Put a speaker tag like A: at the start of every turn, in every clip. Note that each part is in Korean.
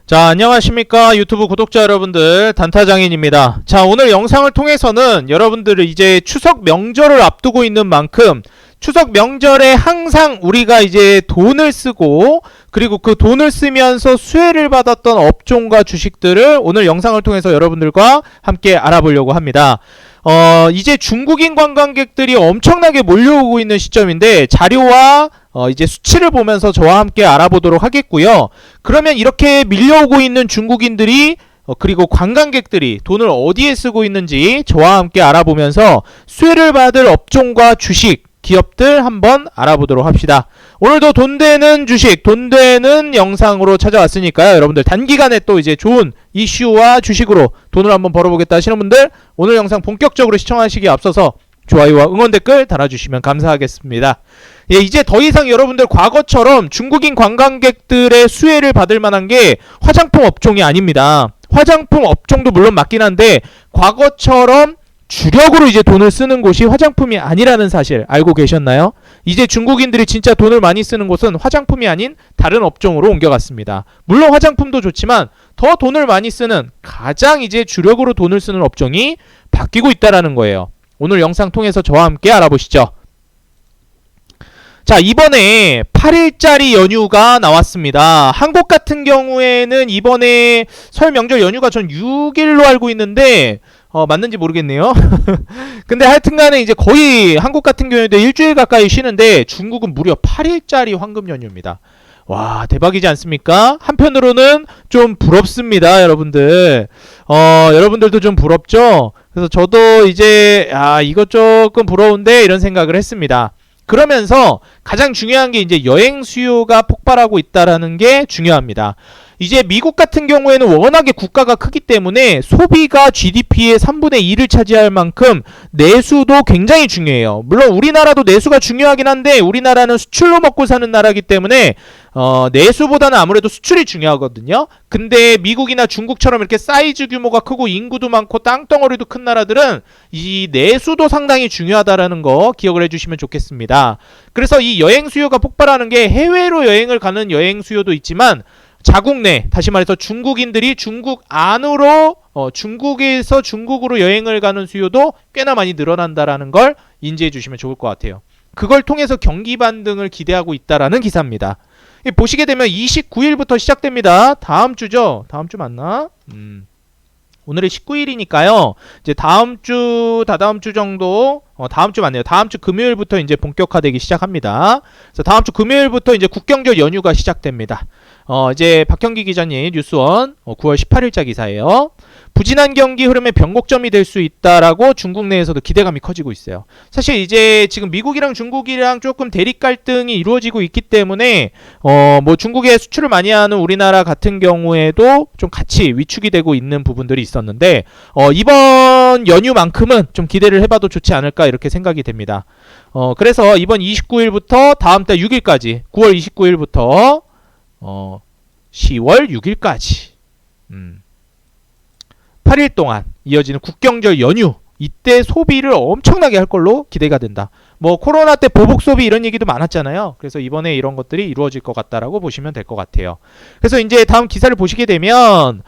A: 자, 안녕하십니까 유튜브 구독자 여러분들, 단타장인입니다. 자, 오늘 영상을 통해서는 여러분들을 이제 추석 명절을 앞두고 있는 만큼 추석 명절에 항상 우리가 이제 돈을 쓰고, 그리고 그 돈을 쓰면서 수혜를 받았던 업종과 주식들을 오늘 영상을 통해서 여러분들과 함께 알아보려고 합니다. 이제 중국인 관광객들이 엄청나게 몰려오고 있는 시점인데, 자료와 이제 수치를 보면서 저와 함께 알아보도록 하겠고요. 그러면 이렇게 밀려오고 있는 중국인들이 그리고 관광객들이 돈을 어디에 쓰고 있는지 저와 함께 알아보면서 수혜를 받을 업종과 주식, 기업들 한번 알아보도록 합시다. 오늘도 돈 되는 주식, 돈 되는 영상으로 찾아왔으니까요. 여러분들 단기간에 또 이제 좋은 이슈와 주식으로 돈을 한번 벌어보겠다 하시는 분들, 오늘 영상 본격적으로 시청하시기에 앞서서 좋아요와 응원 댓글 달아주시면 감사하겠습니다. 예, 이제 더 이상 여러분들 과거처럼 중국인 관광객들의 수혜를 받을 만한 게 화장품 업종이 아닙니다. 화장품 업종도 물론 맞긴 한데, 과거처럼 주력으로 이제 돈을 쓰는 곳이 화장품이 아니라는 사실 알고 계셨나요? 이제 중국인들이 진짜 돈을 많이 쓰는 곳은 화장품이 아닌 다른 업종으로 옮겨갔습니다. 물론 화장품도 좋지만 더 돈을 많이 쓰는, 가장 이제 주력으로 돈을 쓰는 업종이 바뀌고 있다라는 거예요. 오늘 영상 통해서 저와 함께 알아보시죠. 자, 이번에 8일짜리 연휴가 나왔습니다. 한국 같은 경우에는 이번에 설 명절 연휴가 전 6일로 알고 있는데 맞는지 모르겠네요. 근데 하여튼간에 이제 거의 한국 같은 경우에도 일주일 가까이 쉬는데, 중국은 무려 8일짜리 황금 연휴입니다. 와, 대박이지 않습니까? 한편으로는 좀 부럽습니다, 여러분들. 여러분들도 좀 부럽죠? 그래서 저도 이제 이거 조금 부러운데 이런 생각을 했습니다. 그러면서 가장 중요한 게 이제 여행 수요가 폭발하고 있다라는 게 중요합니다. 이제 미국 같은 경우에는 워낙에 국가가 크기 때문에 소비가 GDP의 3분의 2를 차지할 만큼 내수도 굉장히 중요해요. 물론 우리나라도 내수가 중요하긴 한데, 우리나라는 수출로 먹고 사는 나라이기 때문에 내수보다는 아무래도 수출이 중요하거든요. 근데 미국이나 중국처럼 이렇게 사이즈 규모가 크고 인구도 많고 땅덩어리도 큰 나라들은 이 내수도 상당히 중요하다라는 거 기억을 해주시면 좋겠습니다. 그래서 이 여행 수요가 폭발하는 게, 해외로 여행을 가는 여행 수요도 있지만 자국 내, 다시 말해서 중국인들이 중국 안으로 중국에서 중국으로 여행을 가는 수요도 꽤나 많이 늘어난다라는 걸 인지해 주시면 좋을 것 같아요. 그걸 통해서 경기 반등을 기대하고 있다라는 기사입니다. 보시게 되면 29일부터 시작됩니다. 다음 주죠? 다음 주 맞나? 오늘이 19일이니까요. 이제 다음 주, 다다음 주 정도, 다음 주 맞네요. 다음 주 금요일부터 이제 본격화되기 시작합니다. 그래서 다음 주 금요일부터 이제 국경절 연휴가 시작됩니다. 이제 박형기 기자님 뉴스원 9월 18일자 기사예요. 부진한 경기 흐름의 변곡점이 될 수 있다라고 중국 내에서도 기대감이 커지고 있어요. 사실 이제 지금 미국이랑 중국이랑 조금 대립 갈등이 이루어지고 있기 때문에 뭐 중국에 수출을 많이 하는 우리나라 같은 경우에도 좀 같이 위축이 되고 있는 부분들이 있었는데, 이번 연휴만큼은 좀 기대를 해봐도 좋지 않을까 이렇게 생각이 됩니다. 그래서 이번 29일부터 다음 달 6일까지, 9월 29일부터 10월 6일까지 8일 동안 이어지는 국경절 연휴, 이때 소비를 엄청나게 할 걸로 기대가 된다. 뭐 코로나 때 보복 소비 이런 얘기도 많았잖아요. 그래서 이번에 이런 것들이 이루어질 것 같다라고 보시면 될 것 같아요. 그래서 이제 다음 기사를 보시게 되면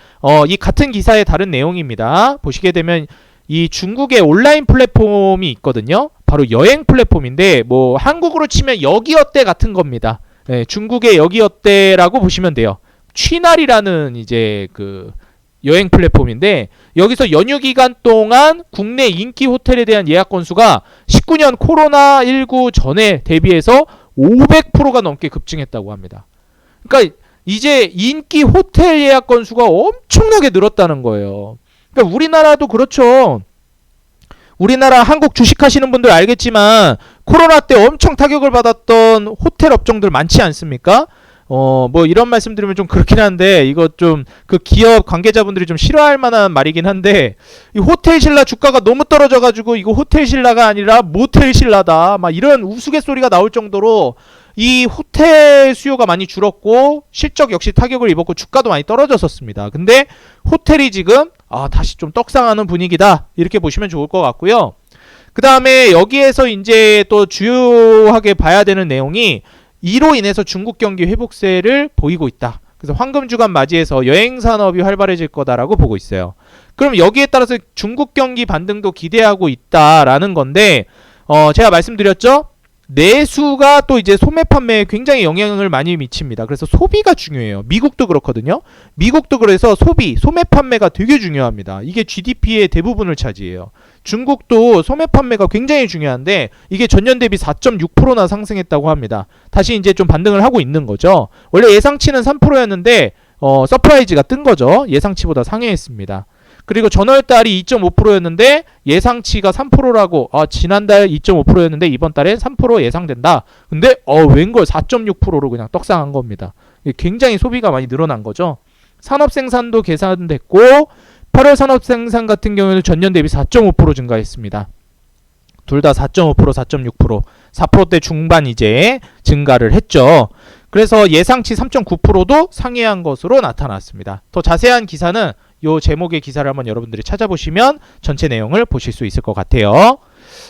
A: 이 같은 기사의 다른 내용입니다. 보시게 되면 이 중국의 온라인 플랫폼이 있거든요. 바로 여행 플랫폼인데, 뭐 한국으로 치면 여기어때 같은 겁니다. 네, 중국의 여기어때라고 보시면 돼요. 취날이라는 이제 그 여행 플랫폼인데, 여기서 연휴 기간 동안 국내 인기 호텔에 대한 예약 건수가 19년 코로나19 전에 대비해서 500%가 넘게 급증했다고 합니다. 그러니까 이제 인기 호텔 예약 건수가 엄청나게 늘었다는 거예요. 그러니까 우리나라도 그렇죠. 우리나라 한국 주식하시는 분들 알겠지만 코로나 때 엄청 타격을 받았던 호텔 업종들 많지 않습니까? 뭐 이런 말씀 드리면 좀 그렇긴 한데, 이거 좀 그 기업 관계자분들이 좀 싫어할 만한 말이긴 한데, 이 호텔 신라 주가가 너무 떨어져가지고 이거 호텔 신라가 아니라 모텔 신라다, 막 이런 우스갯소리가 나올 정도로 이 호텔 수요가 많이 줄었고 실적 역시 타격을 입었고 주가도 많이 떨어졌었습니다. 근데 호텔이 지금 다시 좀 떡상하는 분위기다, 이렇게 보시면 좋을 것 같고요. 그 다음에 여기에서 이제 또 주요하게 봐야 되는 내용이, 이로 인해서 중국 경기 회복세를 보이고 있다. 그래서 황금 주간 맞이해서 여행 산업이 활발해질 거다라고 보고 있어요. 그럼 여기에 따라서 중국 경기 반등도 기대하고 있다라는 건데 제가 말씀드렸죠? 내수가 또 이제 소매 판매에 굉장히 영향을 많이 미칩니다. 그래서 소비가 중요해요. 미국도 그렇거든요. 미국도 그래서 소매 판매가 되게 중요합니다. 이게 GDP의 대부분을 차지해요. 중국도 소매 판매가 굉장히 중요한데 이게 전년 대비 4.6%나 상승했다고 합니다. 다시 이제 좀 반등을 하고 있는 거죠. 원래 예상치는 3%였는데 서프라이즈가 뜬 거죠. 예상치보다 상회했습니다. 그리고 전월달이 2.5%였는데 예상치가 3%라고 지난달 2.5%였는데 이번 달에 3% 예상된다. 근데 웬걸 4.6%로 그냥 떡상한 겁니다. 굉장히 소비가 많이 늘어난 거죠. 산업 생산도 계산됐고 8월 산업 생산 같은 경우에는 전년 대비 4.5% 증가했습니다. 둘 다 4.5%, 4.6%, 4%대 중반 이제 증가를 했죠. 그래서 예상치 3.9%도 상회한 것으로 나타났습니다. 더 자세한 기사는 요 제목의 기사를 한번 여러분들이 찾아보시면 전체 내용을 보실 수 있을 것 같아요.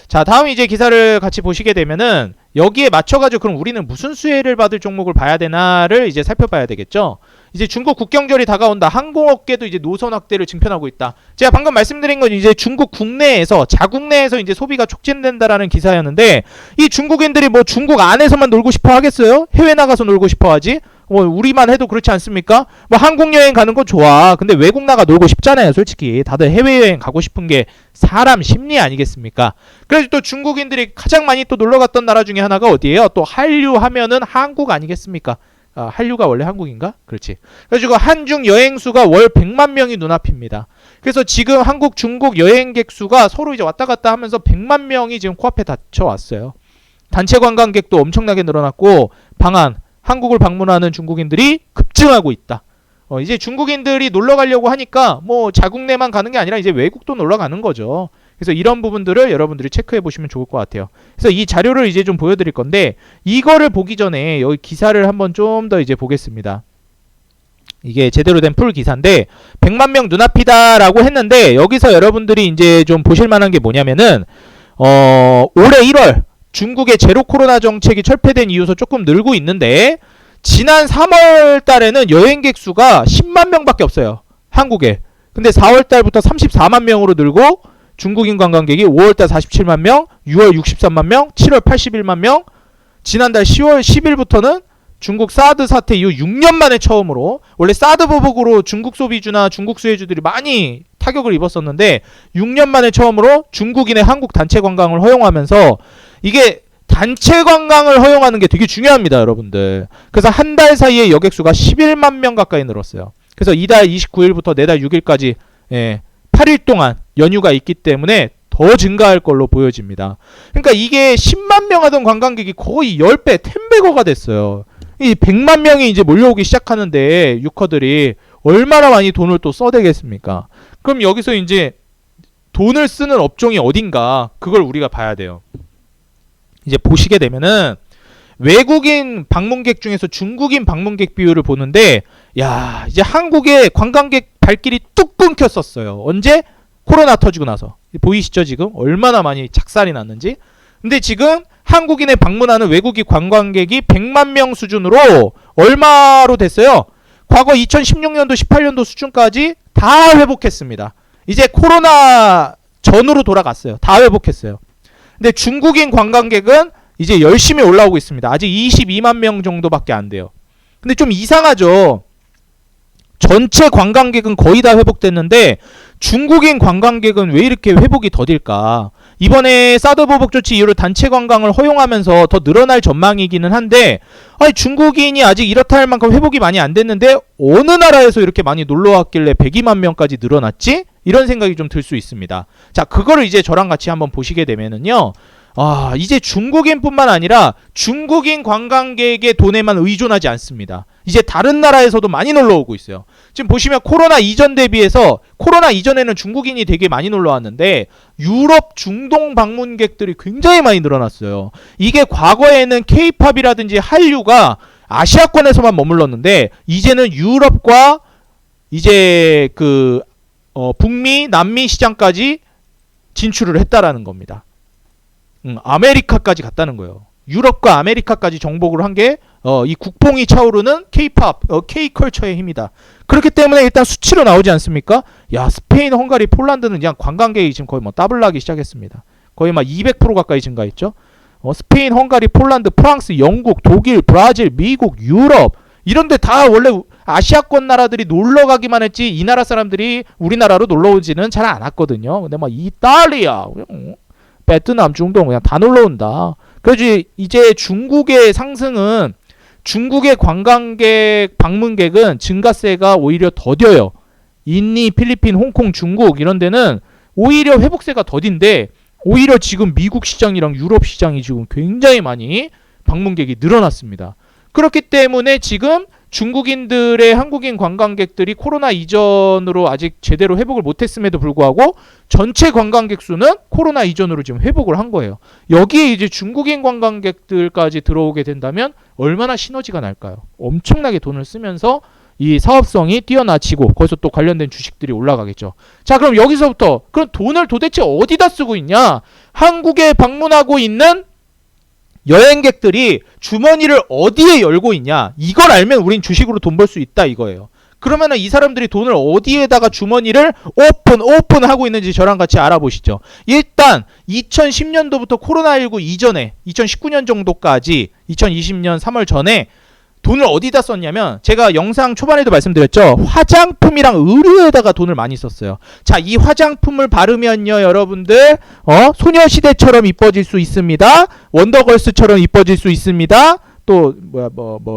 A: 자, 다음 이제 기사를 같이 보시게 되면은 여기에 맞춰가지고 그럼 우리는 무슨 수혜를 받을 종목을 봐야 되나를 이제 살펴봐야 되겠죠. 이제 중국 국경절이 다가온다. 항공업계도 이제 노선 확대를 증편하고 있다. 제가 방금 말씀드린 건 이제 중국 국내에서 자국 내에서 이제 소비가 촉진된다라는 기사였는데 이 중국인들이 뭐 중국 안에서만 놀고 싶어 하겠어요? 해외 나가서 놀고 싶어 하지? 우리만 해도 그렇지 않습니까? 뭐 한국 여행 가는 거 좋아. 근데 외국 나가 놀고 싶잖아요, 솔직히. 다들 해외여행 가고 싶은 게 사람 심리 아니겠습니까? 그래서 또 중국인들이 가장 많이 또 놀러 갔던 나라 중에 하나가 어디예요? 또 한류 하면은 한국 아니겠습니까? 한류가 원래 한국인가? 그렇지. 그래가지고 한중 여행수가 월 100만 명이 눈앞입니다. 그래서 지금 한국, 중국 여행객 수가 서로 이제 왔다 갔다 하면서 100만 명이 지금 코앞에 닥쳐왔어요. 단체 관광객도 엄청나게 늘어났고 한국을 방문하는 중국인들이 급증하고 있다. 이제 중국인들이 놀러 가려고 하니까 뭐 자국 내만 가는 게 아니라 이제 외국도 놀러 가는 거죠. 그래서 이런 부분들을 여러분들이 체크해 보시면 좋을 것 같아요. 그래서 이 자료를 이제 좀 보여드릴 건데 이거를 보기 전에 여기 기사를 한번 좀 더 이제 보겠습니다. 이게 제대로 된 풀 기사인데 100만 명 눈앞이다라고 했는데 여기서 여러분들이 이제 좀 보실 만한 게 뭐냐면은 올해 1월 중국의 제로 코로나 정책이 철폐된 이후서 조금 늘고 있는데 지난 3월 달에는 여행객 수가 10만 명밖에 없어요. 한국에. 근데 4월 달부터 34만 명으로 늘고 중국인 관광객이 5월 달 47만 명, 6월 63만 명, 7월 81만 명, 지난달 10월 10일부터는 중국 사드 사태 이후 6년 만에 처음으로 원래 사드 보복으로 중국 소비주나 중국 수혜주들이 많이 타격을 입었었는데 6년 만에 처음으로 중국인의 한국 단체 관광을 허용하면서 이게 단체 관광을 허용하는 게 되게 중요합니다, 여러분들. 그래서 한 달 사이에 여객수가 11만 명 가까이 늘었어요. 그래서 이달 29일부터 내달 6일까지 8일 동안 연휴가 있기 때문에 더 증가할 걸로 보여집니다. 그러니까 이게 10만 명 하던 관광객이 거의 10배, 10배거가 됐어요. 이 100만 명이 이제 몰려오기 시작하는데 유커들이 얼마나 많이 돈을 또 써대겠습니까? 그럼 여기서 이제 돈을 쓰는 업종이 어딘가 그걸 우리가 봐야 돼요. 이제 보시게 되면은 외국인 방문객 중에서 중국인 방문객 비율을 보는데 야 이제 한국의 관광객 발길이 뚝 끊겼었어요. 언제? 코로나 터지고 나서. 보이시죠 지금? 얼마나 많이 착살이 났는지. 근데 지금 한국인에 방문하는 외국인 관광객이 100만 명 수준으로 얼마로 됐어요? 과거 2016년도 18년도 수준까지 다 회복했습니다. 이제 코로나 전으로 돌아갔어요. 다 회복했어요. 근데 중국인 관광객은 이제 열심히 올라오고 있습니다. 아직 22만 명 정도밖에 안 돼요. 근데 좀 이상하죠. 전체 관광객은 거의 다 회복됐는데 중국인 관광객은 왜 이렇게 회복이 더딜까? 이번에 사드 보복 조치 이후로 단체 관광을 허용하면서 더 늘어날 전망이기는 한데 아니 중국인이 아직 이렇다 할 만큼 회복이 많이 안 됐는데 어느 나라에서 이렇게 많이 놀러 왔길래 102만 명까지 늘어났지? 이런 생각이 좀 들 수 있습니다. 자, 그거를 이제 저랑 같이 한번 보시게 되면은요. 이제 중국인뿐만 아니라 중국인 관광객의 돈에만 의존하지 않습니다. 이제 다른 나라에서도 많이 놀러 오고 있어요. 지금 보시면 코로나 이전 대비해서 코로나 이전에는 중국인이 되게 많이 놀러 왔는데 유럽 중동 방문객들이 굉장히 많이 늘어났어요. 이게 과거에는 K-팝이라든지 한류가 아시아권에서만 머물렀는데 이제는 유럽과 이제 북미, 남미 시장까지 진출을 했다라는 겁니다. 아메리카까지 갔다는 거예요. 유럽과 아메리카까지 정복을 한 게 이 국뽕이 차오르는 K-팝, K-컬처의 힘이다. 그렇기 때문에 일단 수치로 나오지 않습니까? 야, 스페인, 헝가리, 폴란드는 그냥 관광객이 지금 거의 뭐 더블 나기 시작했습니다. 거의 막 200% 가까이 증가했죠. 스페인, 헝가리, 폴란드, 프랑스, 영국, 독일, 브라질, 미국, 유럽 이런데 다 원래 아시아권 나라들이 놀러 가기만 했지 이 나라 사람들이 우리나라로 놀러 오지는 잘 안 왔거든요. 근데 막 이탈리아, 베트남, 중동 그냥 다 놀러 온다. 그래서 이제 중국의 상승은 중국의 관광객 방문객은 증가세가 오히려 더뎌요. 인도, 필리핀, 홍콩, 중국 이런 데는 오히려 회복세가 더딘데 오히려 지금 미국 시장이랑 유럽 시장이 지금 굉장히 많이 방문객이 늘어났습니다. 그렇기 때문에 지금 중국인들의 한국인 관광객들이 코로나 이전으로 아직 제대로 회복을 못했음에도 불구하고 전체 관광객 수는 코로나 이전으로 지금 회복을 한 거예요. 여기에 이제 중국인 관광객들까지 들어오게 된다면 얼마나 시너지가 날까요? 엄청나게 돈을 쓰면서 이 사업성이 뛰어나지고 거기서 또 관련된 주식들이 올라가겠죠. 자, 그럼 여기서부터 그럼 돈을 도대체 어디다 쓰고 있냐? 한국에 방문하고 있는 여행객들이 주머니를 어디에 열고 있냐? 이걸 알면 우린 주식으로 돈 벌 수 있다 이거예요. 그러면은 이 사람들이 돈을 어디에다가 주머니를 오픈하고 있는지 저랑 같이 알아보시죠. 일단 2010년도부터 코로나19 이전에 2019년 정도까지 2020년 3월 전에 돈을 어디다 썼냐면 제가 영상 초반에도 말씀드렸죠. 화장품이랑 의류에다가 돈을 많이 썼어요. 자, 이 화장품을 바르면요, 여러분들 소녀시대처럼 이뻐질 수 있습니다. 원더걸스처럼 이뻐질 수 있습니다. 또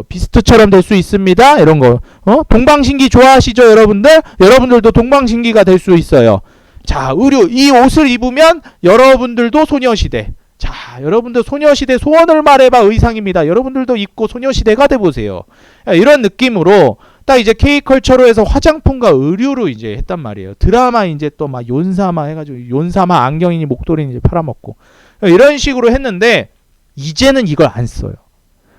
A: 비스트처럼 될 수 있습니다. 이런 거. 동방신기 좋아하시죠, 여러분들? 여러분들도 동방신기가 될 수 있어요. 자, 의류 이 옷을 입으면 여러분들도 소녀시대. 자, 여러분들 소녀시대 소원을 말해봐 의상입니다. 여러분들도 입고 소녀시대가 돼보세요. 이런 느낌으로 딱 이제 K컬처로 해서 화장품과 의류로 이제 했단 말이에요. 드라마 이제 또 막 윤사마 해가지고 윤사마 안경이니 목도리니 이제 팔아먹고 이런 식으로 했는데 이제는 이걸 안 써요.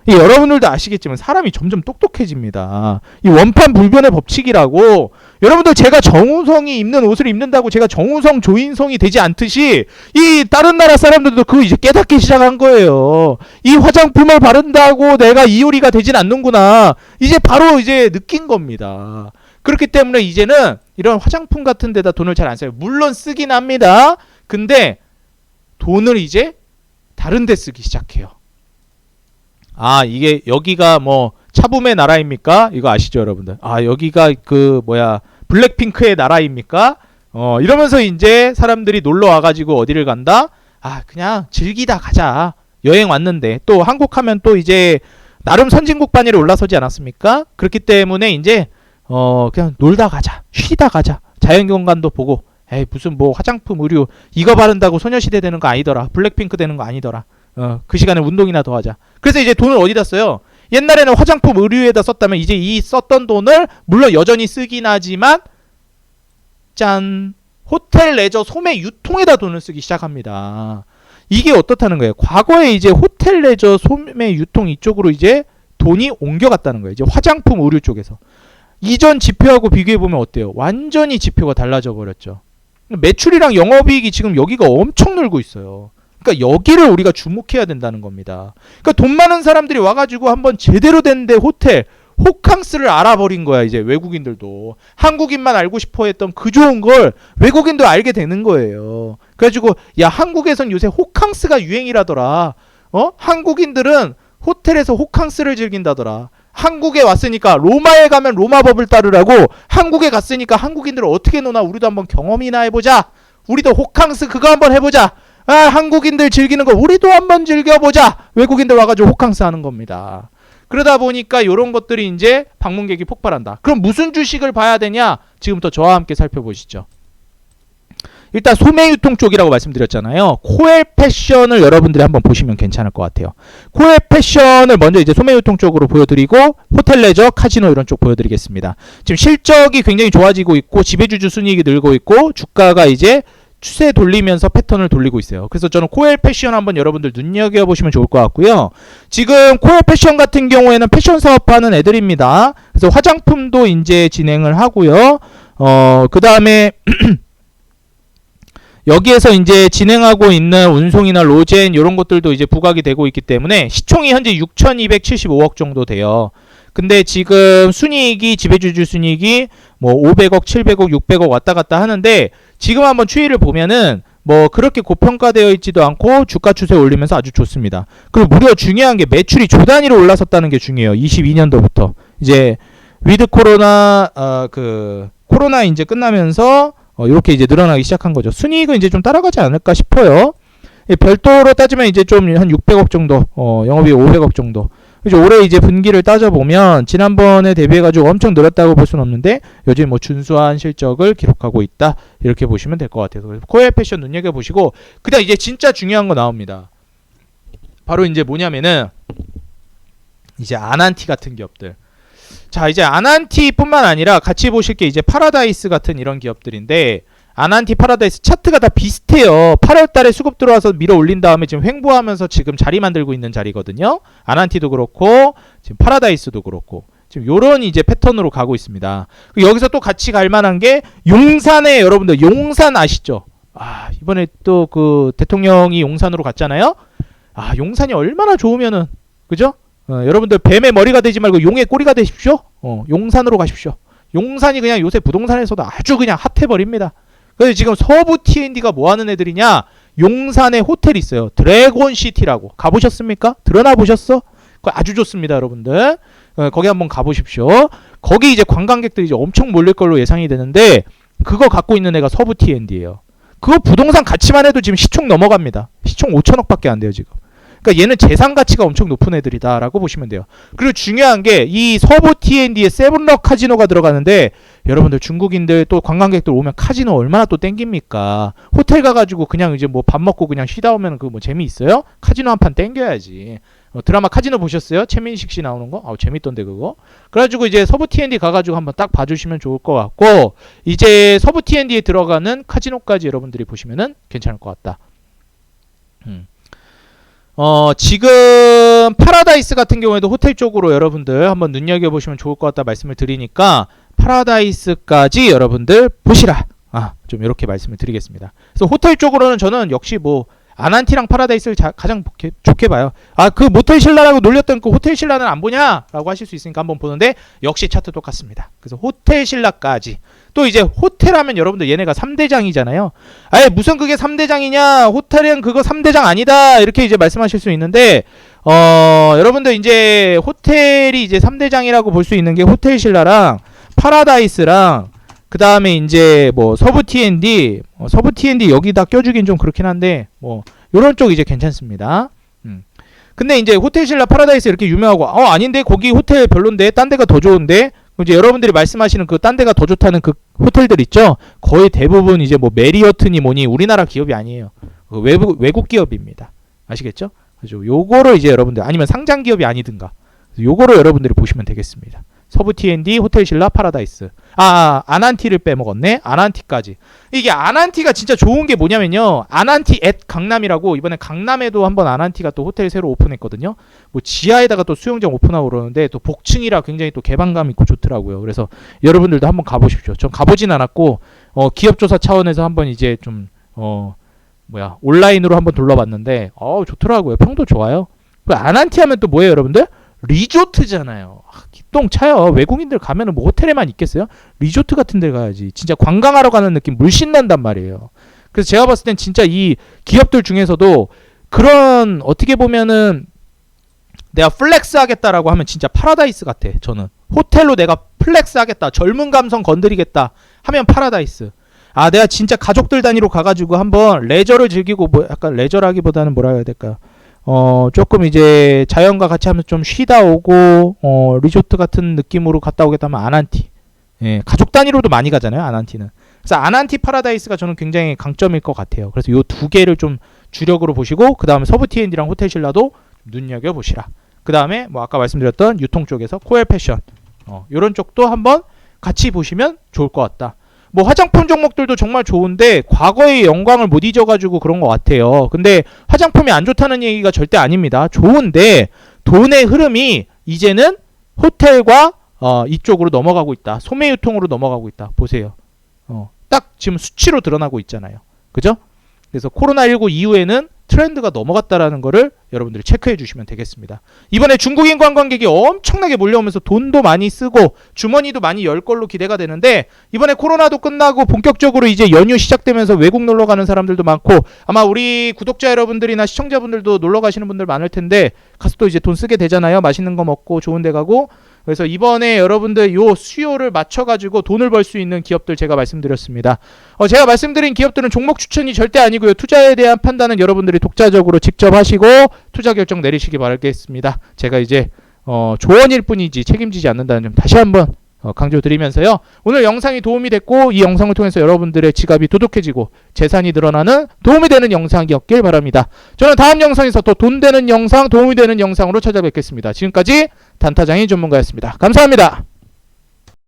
A: 여러분들도 아시겠지만 사람이 점점 똑똑해집니다. 이 원판불변의 법칙이라고. 여러분들 제가 정우성이 입는 옷을 입는다고 제가 정우성 조인성이 되지 않듯이 이 다른 나라 사람들도 그거 이제 깨닫기 시작한 거예요. 이 화장품을 바른다고 내가 이효리가 되진 않는구나. 이제 바로 이제 느낀 겁니다. 그렇기 때문에 이제는 이런 화장품 같은 데다 돈을 잘 안 써요. 물론 쓰긴 합니다. 근데 돈을 이제 다른 데 쓰기 시작해요. 아, 이게 여기가 뭐 차붐의 나라입니까? 이거 아시죠, 여러분들? 아, 여기가 블랙핑크의 나라입니까? 이러면서 이제 사람들이 놀러 와가지고 어디를 간다? 아, 그냥 즐기다 가자. 여행 왔는데 또 한국 하면 또 이제 나름 선진국 반열에 올라서지 않았습니까? 그렇기 때문에 이제 그냥 놀다 가자, 쉬다 가자, 자연경관도 보고. 에이, 무슨 뭐 화장품, 의류 이거 바른다고 소녀시대 되는 거 아니더라. 블랙핑크 되는 거 아니더라. 그 시간에 운동이나 더 하자. 그래서 이제 돈을 어디다 써요? 옛날에는 화장품 의류에다 썼다면 이제 이 썼던 돈을 물론 여전히 쓰긴 하지만 짠, 호텔 레저 소매 유통에다 돈을 쓰기 시작합니다. 이게 어떻다는 거예요? 과거에 이제 호텔 레저 소매 유통 이쪽으로 이제 돈이 옮겨갔다는 거예요. 이제 화장품 의류 쪽에서. 이전 지표하고 비교해보면 어때요? 완전히 지표가 달라져 버렸죠. 매출이랑 영업이익이 지금 여기가 엄청 늘고 있어요. 그러니까 여기를 우리가 주목해야 된다는 겁니다. 그러니까 돈 많은 사람들이 와가지고 한번 제대로 된 데 호텔, 호캉스를 알아버린 거야. 이제 외국인들도. 한국인만 알고 싶어 했던 그 좋은 걸 외국인도 알게 되는 거예요. 그래가지고 야, 한국에선 요새 호캉스가 유행이라더라. 한국인들은 호텔에서 호캉스를 즐긴다더라. 한국에 왔으니까 로마에 가면 로마 법을 따르라고. 한국에 갔으니까 한국인들은 어떻게 노나 우리도 한번 경험이나 해보자. 우리도 호캉스 그거 한번 해보자. 아, 한국인들 즐기는 거 우리도 한번 즐겨보자. 외국인들 와가지고 호캉스 하는 겁니다. 그러다 보니까 이런 것들이 이제 방문객이 폭발한다. 그럼 무슨 주식을 봐야 되냐? 지금부터 저와 함께 살펴보시죠. 일단 소매유통 쪽이라고 말씀드렸잖아요. 코엘 패션을 여러분들이 한번 보시면 괜찮을 것 같아요. 코엘 패션을 먼저 이제 소매유통 쪽으로 보여드리고 호텔 레저, 카지노 이런 쪽 보여드리겠습니다. 지금 실적이 굉장히 좋아지고 있고 지배주주 순이익이 늘고 있고 주가가 이제 추세 돌리면서 패턴을 돌리고 있어요. 그래서 저는 코엘 패션 한번 여러분들 눈여겨보시면 좋을 것 같고요. 지금 코엘 패션 같은 경우에는 패션 사업하는 애들입니다. 그래서 화장품도 이제 진행을 하고요. 그 다음에 여기에서 이제 진행하고 있는 운송이나 로젠 이런 것들도 이제 부각이 되고 있기 때문에 시총이 현재 6,275억 정도 돼요. 근데 지금 순이익이 지배주주 순이익이 뭐 500억, 700억, 600억 왔다 갔다 하는데 지금 한번 추이를 보면은 뭐 그렇게 고평가되어 있지도 않고 주가 추세 올리면서 아주 좋습니다. 그리고 무려 중요한 게 매출이 조 단위로 올라섰다는 게 중요해요. 22년도부터 이제 위드 코로나 코로나 이제 끝나면서 이렇게 이제 늘어나기 시작한 거죠. 순이익은 이제 좀 따라가지 않을까 싶어요. 별도로 따지면 이제 좀 한 600억 정도, 영업이익 500억 정도. 그죠? 올해 이제 분기를 따져보면 지난번에 대비해가지고 엄청 늘었다고 볼 수는 없는데 요즘 뭐 준수한 실적을 기록하고 있다. 이렇게 보시면 될 것 같아요. 그래서 코엘 패션 눈여겨보시고 그다음 이제 진짜 중요한 거 나옵니다. 바로 이제 뭐냐면은 이제 아난티 같은 기업들. 자, 이제 아난티뿐만 아니라 같이 보실 게 이제 파라다이스 같은 이런 기업들인데 아난티 파라다이스 차트가 다 비슷해요. 8월달에 수급 들어와서 밀어 올린 다음에 지금 횡보하면서 지금 자리 만들고 있는 자리거든요. 아난티도 그렇고 지금 파라다이스도 그렇고 지금 요런 이제 패턴으로 가고 있습니다. 여기서 또 같이 갈 만한 게 용산에 여러분들 용산 아시죠? 아, 이번에 또 그 대통령이 용산으로 갔잖아요. 아, 용산이 얼마나 좋으면은 그죠? 여러분들 뱀의 머리가 되지 말고 용의 꼬리가 되십시오. 용산으로 가십시오. 용산이 그냥 요새 부동산에서도 아주 그냥 핫해버립니다. 그래서 지금 서부 T&D가 뭐 하는 애들이냐? 용산에 호텔 있어요. 드래곤시티라고. 가보셨습니까? 들어나 보셨어? 그거 아주 좋습니다, 여러분들. 거기 한번 가보십시오. 거기 이제 관광객들이 이제 엄청 몰릴 걸로 예상이 되는데 그거 갖고 있는 애가 서부 T&D예요. 그거 부동산 가치만 해도 지금 시총 넘어갑니다. 시총 5천억밖에 안 돼요, 지금. 그러니까 얘는 재산 가치가 엄청 높은 애들이다라고 보시면 돼요. 그리고 중요한 게 이 서부 T&D에 세븐럭 카지노가 들어가는데 여러분들 중국인들 또 관광객들 오면 카지노 얼마나 또 땡깁니까? 호텔 가가지고 그냥 이제 뭐 밥 먹고 그냥 쉬다 오면 그 뭐 재미있어요? 카지노 한 판 땡겨야지. 드라마 카지노 보셨어요? 최민식 씨 나오는 거? 재밌던데 그거. 그래가지고 이제 서부 T&D 가가지고 한번 딱 봐주시면 좋을 것 같고 이제 서부 T&D에 들어가는 카지노까지 여러분들이 보시면은 괜찮을 것 같다. 지금 파라다이스 같은 경우에도 호텔 쪽으로 여러분들 한번 눈여겨보시면 좋을 것 같다 말씀을 드리니까 파라다이스까지 여러분들 보시라. 좀 이렇게 말씀을 드리겠습니다. 그래서 호텔 쪽으로는 저는 역시 뭐 아난티랑 파라다이스를 가장 좋게 봐요. 그 모텔 신라라고 놀렸던 그 호텔 신라는 안 보냐? 라고 하실 수 있으니까 한번 보는데 역시 차트 똑같습니다. 그래서 호텔 신라까지. 또 이제 호텔 하면 여러분들 얘네가 3대장이잖아요. 무슨 그게 3대장이냐? 호텔은 그거 3대장 아니다. 이렇게 이제 말씀하실 수 있는데 여러분들 이제 호텔이 이제 3대장이라고 볼 수 있는 게 호텔 신라랑 파라다이스랑 그 다음에 이제 뭐 서부 T&D, 서부 T&D 여기다 껴주긴 좀 그렇긴 한데 뭐 요런 쪽 이제 괜찮습니다. 근데 이제 호텔 신라 파라다이스 이렇게 유명하고 아닌데 거기 호텔 별론데 딴 데가 더 좋은데 이제 여러분들이 말씀하시는 그 딴 데가 더 좋다는 그 호텔들 있죠. 거의 대부분 이제 뭐 메리어트니 뭐니 우리나라 기업이 아니에요. 외국 기업입니다. 아시겠죠? 그죠? 요거를 이제 여러분들 아니면 상장 기업이 아니든가 요거를 여러분들이 보시면 되겠습니다. 서부 T&D, 호텔 신라, 파라다이스. 아난티를 빼먹었네. 아난티까지. 이게 아난티가 진짜 좋은 게 뭐냐면요. 아난티 앳 강남이라고 이번에 강남에도 한번 아난티가 또 호텔 새로 오픈했거든요. 뭐 지하에다가 또 수영장 오픈하고 그러는데 또 복층이라 굉장히 또 개방감 있고 좋더라고요. 그래서 여러분들도 한번 가보십시오. 전 가보진 않았고 기업조사 차원에서 한번 이제 좀 온라인으로 한번 둘러봤는데 좋더라고요. 평도 좋아요. 아난티 하면 또 뭐예요, 여러분들? 리조트잖아요. 기똥 차요. 외국인들 가면은 뭐 호텔에만 있겠어요? 리조트 같은 데 가야지. 진짜 관광하러 가는 느낌 물씬 난단 말이에요. 그래서 제가 봤을 땐 진짜 이 기업들 중에서도 그런 어떻게 보면은 내가 플렉스 하겠다라고 하면 진짜 파라다이스 같아. 저는 호텔로 내가 플렉스 하겠다. 젊은 감성 건드리겠다 하면 파라다이스. 내가 진짜 가족들 단위로 가가지고 한번 레저를 즐기고 뭐 약간 레저라기보다는 뭐라 해야 될까요? 조금 이제 자연과 같이 하면서 좀 쉬다 오고 리조트 같은 느낌으로 갔다 오겠다면 아난티. 가족 단위로도 많이 가잖아요, 아난티는. 그래서 아난티 파라다이스가 저는 굉장히 강점일 것 같아요. 그래서 요 두 개를 좀 주력으로 보시고 그 다음에 서부 T&D랑 호텔 신라도 눈여겨 보시라. 그 다음에 뭐 아까 말씀드렸던 유통 쪽에서 코엘 패션 요런 쪽도 한번 같이 보시면 좋을 것 같다. 뭐 화장품 종목들도 정말 좋은데 과거의 영광을 못 잊어가지고 그런 것 같아요. 근데 화장품이 안 좋다는 얘기가 절대 아닙니다. 좋은데 돈의 흐름이 이제는 호텔과 이쪽으로 넘어가고 있다. 소매유통으로 넘어가고 있다. 보세요. 딱 지금 수치로 드러나고 있잖아요. 그죠? 그래서 코로나19 이후에는 트렌드가 넘어갔다라는 거를 여러분들이 체크해 주시면 되겠습니다. 이번에 중국인 관광객이 엄청나게 몰려오면서 돈도 많이 쓰고 주머니도 많이 열 걸로 기대가 되는데, 이번에 코로나도 끝나고 본격적으로 이제 연휴 시작되면서 외국 놀러 가는 사람들도 많고, 아마 우리 구독자 여러분들이나 시청자분들도 놀러 가시는 분들 많을 텐데 가서 또 이제 돈 쓰게 되잖아요. 맛있는 거 먹고 좋은 데 가고. 그래서 이번에 여러분들 요 수요를 맞춰가지고 돈을 벌 수 있는 기업들 제가 말씀드렸습니다. 제가 말씀드린 기업들은 종목 추천이 절대 아니고요. 투자에 대한 판단은 여러분들이 독자적으로 직접 하시고 투자 결정 내리시기 바라겠습니다. 제가 이제 조언일 뿐이지 책임지지 않는다는 점 다시 한번 강조드리면서요. 오늘 영상이 도움이 됐고 이 영상을 통해서 여러분들의 지갑이 도둑해지고 재산이 늘어나는 도움이 되는 영상이었길 바랍니다. 저는 다음 영상에서 더 돈 되는 영상, 도움이 되는 영상으로 찾아뵙겠습니다. 지금까지 단타장인 전문가였습니다. 감사합니다.